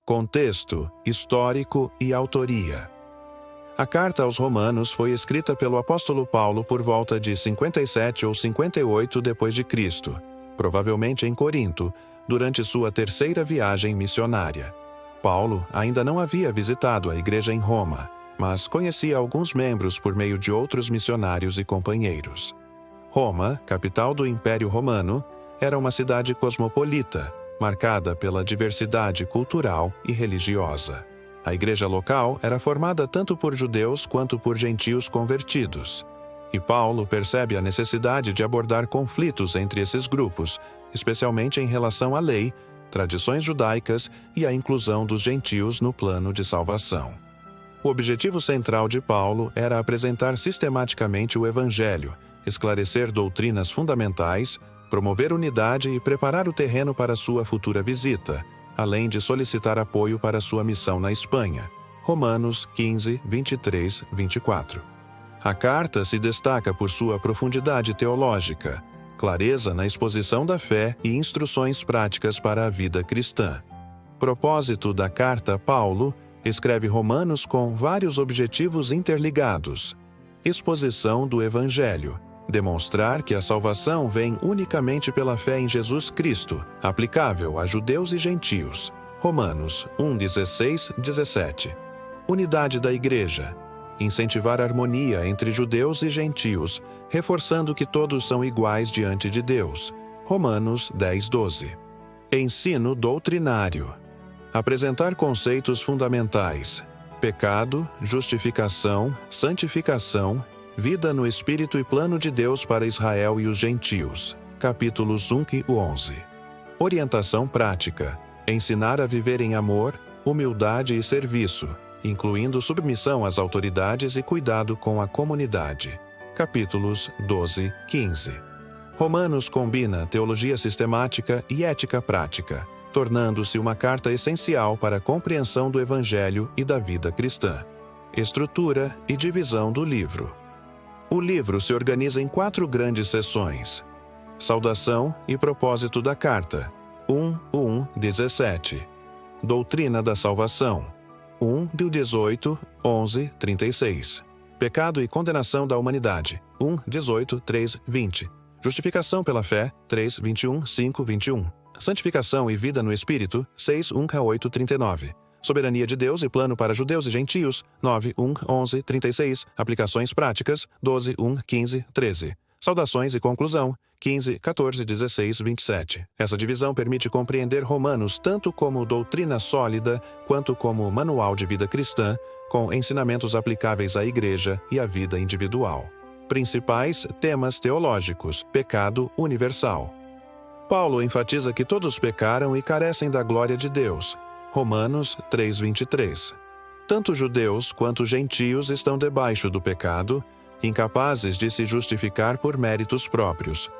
Contexto, histórico e autoria. A carta aos Romanos foi escrita pelo apóstolo Paulo por volta de 57 ou 58 d.C., provavelmente em Corinto, durante sua terceira viagem missionária. Paulo ainda não havia visitado a igreja em Roma, mas conhecia alguns membros por meio de outros missionários e companheiros. Roma, capital do Império Romano, era uma cidade cosmopolita, marcada pela diversidade cultural e religiosa. A igreja local era formada tanto por judeus quanto por gentios convertidos. E Paulo percebe a necessidade de abordar conflitos entre esses grupos, especialmente em relação à lei, tradições judaicas e a inclusão dos gentios no plano de salvação. O objetivo central de Paulo era apresentar sistematicamente o Evangelho, esclarecer doutrinas fundamentais, promover unidade e preparar o terreno para sua futura visita, além de solicitar apoio para sua missão na Espanha. Romanos 15, 23, 24. A carta se destaca por sua profundidade teológica, clareza na exposição da fé e instruções práticas para a vida cristã. Propósito da carta, Paulo escreve Romanos com vários objetivos interligados. Exposição do Evangelho. Demonstrar que a salvação vem unicamente pela fé em Jesus Cristo, aplicável a judeus e gentios. Romanos 1, 16, 17. Unidade da Igreja. Incentivar a harmonia entre judeus e gentios, reforçando que todos são iguais diante de Deus. Romanos 10, 12. Ensino doutrinário. Apresentar conceitos fundamentais. Pecado, justificação, santificação, vida no Espírito e plano de Deus para Israel e os gentios. Capítulos 1 e 11. Orientação prática. Ensinar a viver em amor, humildade e serviço, incluindo submissão às autoridades e cuidado com a comunidade. Capítulos 12, 15. Romanos combina teologia sistemática e ética prática, tornando-se uma carta essencial para a compreensão do Evangelho e da vida cristã. Estrutura e divisão do livro. O livro se organiza em 4 grandes seções. Saudação e propósito da carta. 1:17. Doutrina da salvação. 1:18, 11, 36. Pecado e condenação da humanidade. 1:18, 3, 20. Justificação pela fé. 3:21, 5, 21. Santificação e vida no Espírito. 6:1-8, 39. Soberania de Deus e plano para judeus e gentios, 9:1, 11, 36, aplicações práticas, 12:1, 15, 13. Saudações e conclusão, 15, 14, 16, 27. Essa divisão permite compreender Romanos tanto como doutrina sólida, quanto como manual de vida cristã, com ensinamentos aplicáveis à igreja e à vida individual. Principais temas teológicos: pecado universal. Paulo enfatiza que todos pecaram e carecem da glória de Deus. Romanos 3:23. Tanto judeus quanto gentios estão debaixo do pecado, incapazes de se justificar por méritos próprios.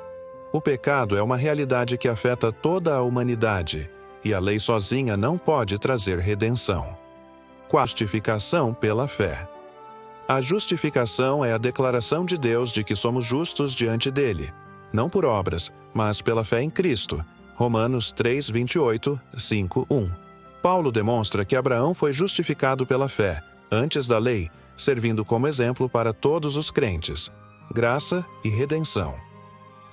O pecado é uma realidade que afeta toda a humanidade, e a lei sozinha não pode trazer redenção. Justificação pela fé. A justificação é a declaração de Deus de que somos justos diante dele, não por obras, mas pela fé em Cristo. Romanos 3:28, 5:1. Paulo demonstra que Abraão foi justificado pela fé, antes da lei, servindo como exemplo para todos os crentes. Graça e redenção.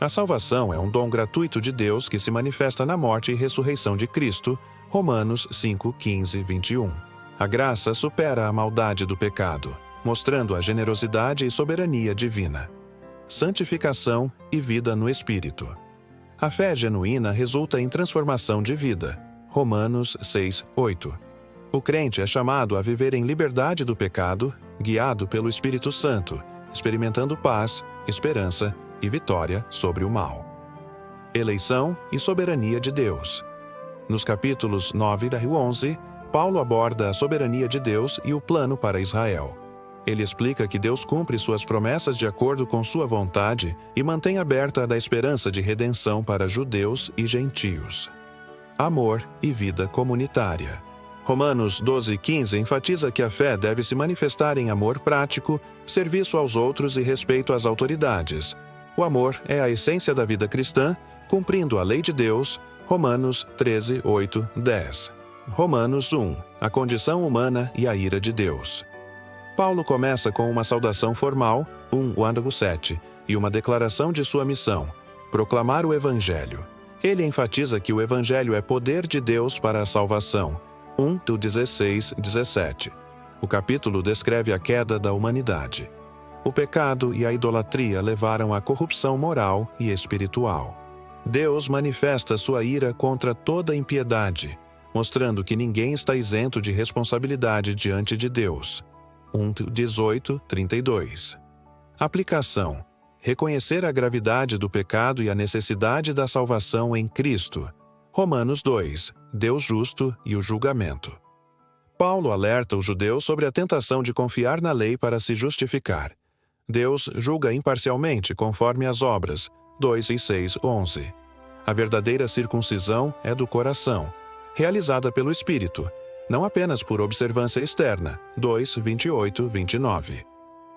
A salvação é um dom gratuito de Deus que se manifesta na morte e ressurreição de Cristo. Romanos 5, 15, 21. A graça supera a maldade do pecado, mostrando a generosidade e soberania divina. Santificação e vida no Espírito. A fé genuína resulta em transformação de vida. Romanos 6, 8. O crente é chamado a viver em liberdade do pecado, guiado pelo Espírito Santo, experimentando paz, esperança e vitória sobre o mal. Eleição e soberania de Deus. Nos capítulos 9 e 11, Paulo aborda a soberania de Deus e o plano para Israel. Ele explica que Deus cumpre suas promessas de acordo com sua vontade e mantém aberta a esperança de redenção para judeus e gentios. Amor e vida comunitária. Romanos 12:15 enfatiza que a fé deve se manifestar em amor prático, serviço aos outros e respeito às autoridades. O amor é a essência da vida cristã, cumprindo a lei de Deus. Romanos 13, 8, 10. Romanos 1. A condição humana e a ira de Deus. Paulo começa com uma saudação formal, 1:7, e uma declaração de sua missão, proclamar o Evangelho. Ele enfatiza que o Evangelho é poder de Deus para a salvação, 1:16-17. O capítulo descreve a queda da humanidade. O pecado e a idolatria levaram à corrupção moral e espiritual. Deus manifesta sua ira contra toda impiedade, mostrando que ninguém está isento de responsabilidade diante de Deus. 1:18-32. Aplicação: reconhecer a gravidade do pecado e a necessidade da salvação em Cristo. Romanos 2. Deus justo e o julgamento. Paulo alerta os judeus sobre a tentação de confiar na lei para se justificar. Deus julga imparcialmente conforme as obras. 2:6-11. A verdadeira circuncisão é do coração, realizada pelo Espírito, não apenas por observância externa. 2:28-29.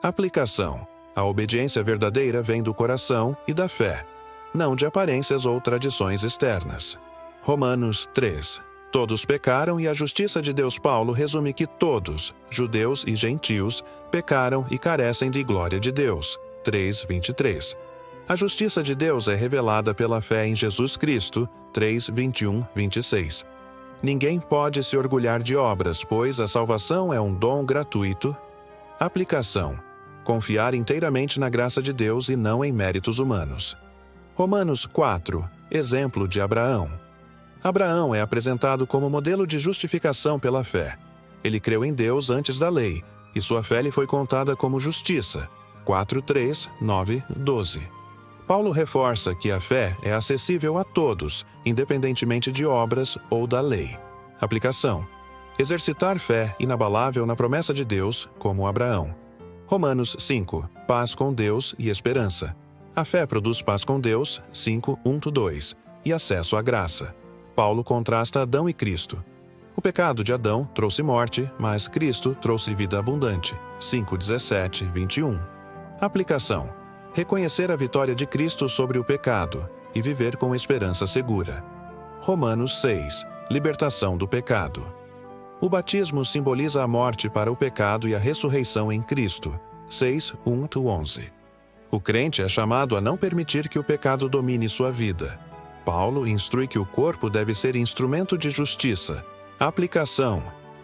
Aplicação: a obediência verdadeira vem do coração e da fé, não de aparências ou tradições externas. Romanos 3. Todos pecaram e a justiça de Deus. Paulo resume que todos, judeus e gentios, pecaram e carecem de glória de Deus. 3:23. A justiça de Deus é revelada pela fé em Jesus Cristo. 3:21-26. Ninguém pode se orgulhar de obras, pois a salvação é um dom gratuito. Aplicação: confiar inteiramente na graça de Deus e não em méritos humanos. Romanos 4. Exemplo de Abraão. Abraão é apresentado como modelo de justificação pela fé. Ele creu em Deus antes da lei, e sua fé lhe foi contada como justiça. 4:3, 9, 12. Paulo reforça que a fé é acessível a todos, independentemente de obras ou da lei. Aplicação: exercitar fé inabalável na promessa de Deus, como Abraão. Romanos 5. Paz com Deus e esperança. A fé produz paz com Deus, 5:1-2, e acesso à graça. Paulo contrasta Adão e Cristo. O pecado de Adão trouxe morte, mas Cristo trouxe vida abundante. 5:17-21. Aplicação: reconhecer a vitória de Cristo sobre o pecado e viver com esperança segura. Romanos 6. Libertação do pecado. O batismo simboliza a morte para o pecado e a ressurreição em Cristo. 6:1-11. O crente é chamado a não permitir que o pecado domine sua vida. Paulo instrui que o corpo deve ser instrumento de justiça. Aplicação: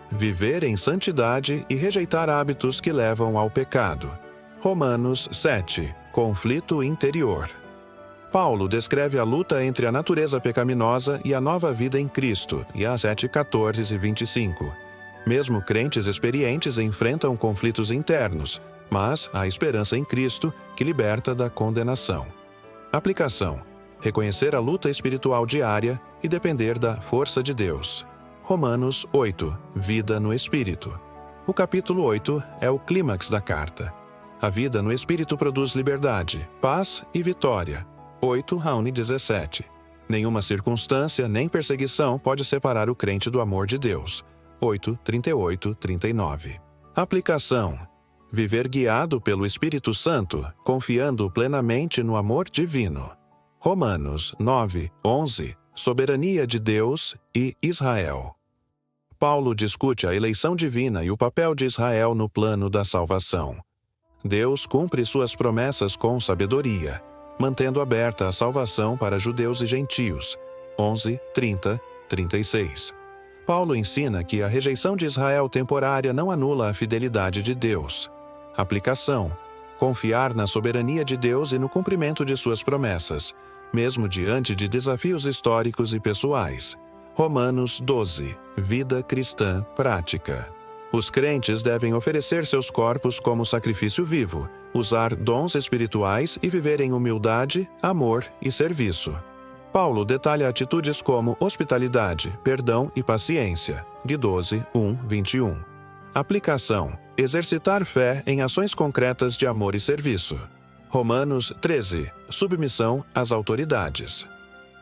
viver em santidade e rejeitar hábitos que levam ao pecado. Romanos 7. Conflito interior. Paulo descreve a luta entre a natureza pecaminosa e a nova vida em Cristo, e a 7:14-25. Mesmo crentes experientes enfrentam conflitos internos, mas há esperança em Cristo que liberta da condenação. Aplicação: reconhecer a luta espiritual diária e depender da força de Deus. Romanos 8. Vida no Espírito. O capítulo 8 é o clímax da carta. A vida no Espírito produz liberdade, paz e vitória. 8:17. Nenhuma circunstância nem perseguição pode separar o crente do amor de Deus. 8:38-39. Aplicação: viver guiado pelo Espírito Santo, confiando plenamente no amor divino. Romanos 9:11. Soberania de Deus e Israel. Paulo discute a eleição divina e o papel de Israel no plano da salvação. Deus cumpre suas promessas com sabedoria, mantendo aberta a salvação para judeus e gentios. 11:30-36. Paulo ensina que a rejeição de Israel temporária não anula a fidelidade de Deus. Aplicação: confiar na soberania de Deus e no cumprimento de suas promessas, mesmo diante de desafios históricos e pessoais. Romanos 12. Vida cristã prática. Os crentes devem oferecer seus corpos como sacrifício vivo, usar dons espirituais e viver em humildade, amor e serviço. Paulo detalha atitudes como hospitalidade, perdão e paciência, de 12:1-21. Aplicação: exercitar fé em ações concretas de amor e serviço. Romanos 13. Submissão às autoridades.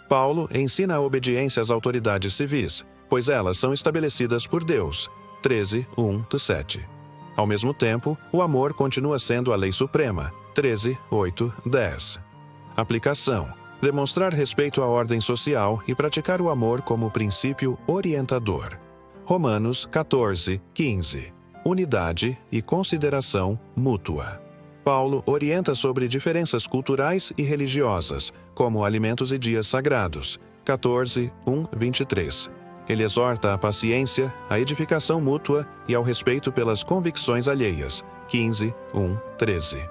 Paulo ensina a obediência às autoridades civis, pois elas são estabelecidas por Deus. 13:1-7. Ao mesmo tempo, o amor continua sendo a lei suprema. 13:8-10. Aplicação: demonstrar respeito à ordem social e praticar o amor como princípio orientador. Romanos 14, 15. Unidade e consideração mútua. Paulo orienta sobre diferenças culturais e religiosas, como alimentos e dias sagrados. 14, 1, 23. Ele exorta à paciência, à edificação mútua e ao respeito pelas convicções alheias. 15, 1, 13.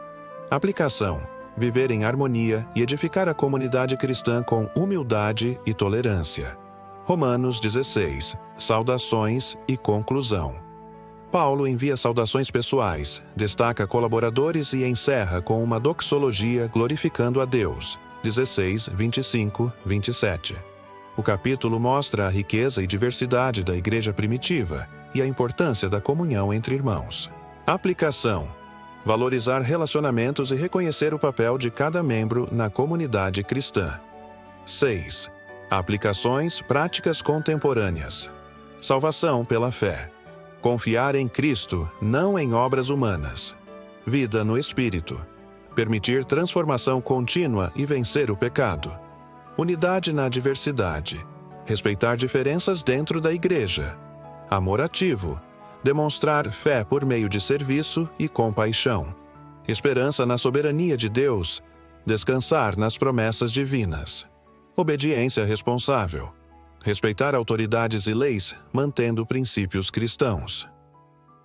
Aplicação: viver em harmonia e edificar a comunidade cristã com humildade e tolerância. Romanos 16. Saudações e conclusão. Paulo envia saudações pessoais, destaca colaboradores e encerra com uma doxologia glorificando a Deus. 16, 25, 27. O capítulo mostra a riqueza e diversidade da igreja primitiva e a importância da comunhão entre irmãos. Aplicação: valorizar relacionamentos e reconhecer o papel de cada membro na comunidade cristã. 6. Aplicações práticas contemporâneas. Salvação pela fé. Confiar em Cristo, não em obras humanas. Vida no Espírito. Permitir transformação contínua e vencer o pecado. Unidade na diversidade. Respeitar diferenças dentro da igreja. Amor ativo. Demonstrar fé por meio de serviço e compaixão. Esperança na soberania de Deus. Descansar nas promessas divinas. Obediência responsável. Respeitar autoridades e leis, mantendo princípios cristãos.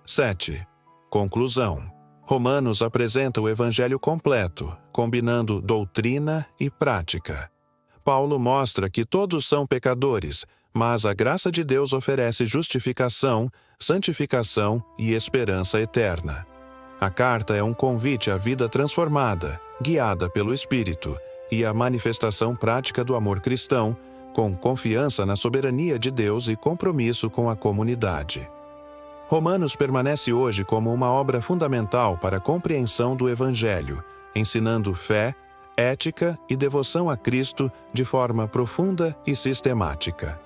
7. Conclusão. Romanos apresenta o Evangelho completo, combinando doutrina e prática. Paulo mostra que todos são pecadores, mas a graça de Deus oferece justificação, santificação e esperança eterna. A carta é um convite à vida transformada, guiada pelo Espírito, e à manifestação prática do amor cristão, com confiança na soberania de Deus e compromisso com a comunidade. Romanos permanece hoje como uma obra fundamental para a compreensão do Evangelho, ensinando fé, ética e devoção a Cristo de forma profunda e sistemática.